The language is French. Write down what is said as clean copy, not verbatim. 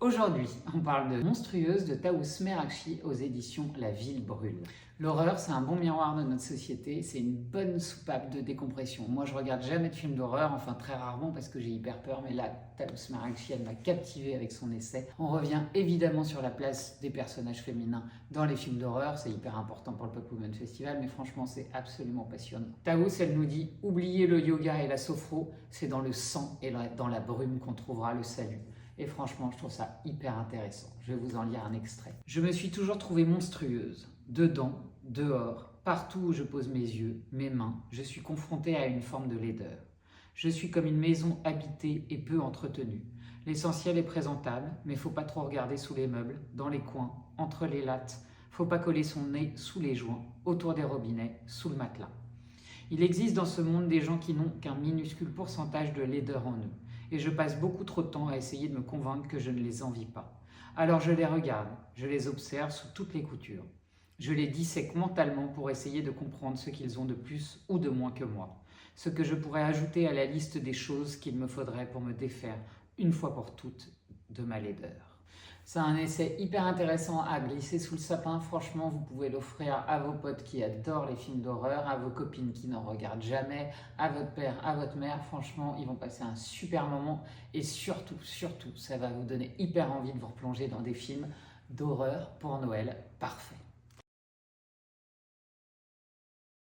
Aujourd'hui, on parle de Monstrueuse de Taous Merakchi aux éditions La Ville Brûle. L'horreur, c'est un bon miroir de notre société, c'est une bonne soupape de décompression. Moi, je regarde jamais de films d'horreur, enfin très rarement parce que j'ai hyper peur, mais là, Taous Merakchi, elle m'a captivé avec son essai. On revient évidemment sur la place des personnages féminins dans les films d'horreur, c'est hyper important pour le Pop Woman Festival, mais franchement, c'est absolument passionnant. Taous, elle nous dit, oubliez le yoga et la sophro, c'est dans le sang et dans la brume qu'on trouvera le salut. Et franchement, je trouve ça hyper intéressant. Je vais vous en lire un extrait. Je me suis toujours trouvée monstrueuse. Dedans, dehors, partout où je pose mes yeux, mes mains, je suis confrontée à une forme de laideur. Je suis comme une maison habitée et peu entretenue. L'essentiel est présentable, mais faut pas trop regarder sous les meubles, dans les coins, entre les lattes. Faut pas coller son nez sous les joints, autour des robinets, sous le matelas. Il existe dans ce monde des gens qui n'ont qu'un minuscule pourcentage de laideur en eux. Et je passe beaucoup trop de temps à essayer de me convaincre que je ne les envie pas. Alors je les regarde, je les observe sous toutes les coutures. Je les dissèque mentalement pour essayer de comprendre ce qu'ils ont de plus ou de moins que moi. Ce que je pourrais ajouter à la liste des choses qu'il me faudrait pour me défaire, une fois pour toutes, de ma laideur. C'est un essai hyper intéressant à glisser sous le sapin. Franchement, vous pouvez l'offrir à vos potes qui adorent les films d'horreur, à vos copines qui n'en regardent jamais, à votre père, à votre mère. Franchement, ils vont passer un super moment. Et surtout, ça va vous donner hyper envie de vous replonger dans des films d'horreur pour Noël. Parfait.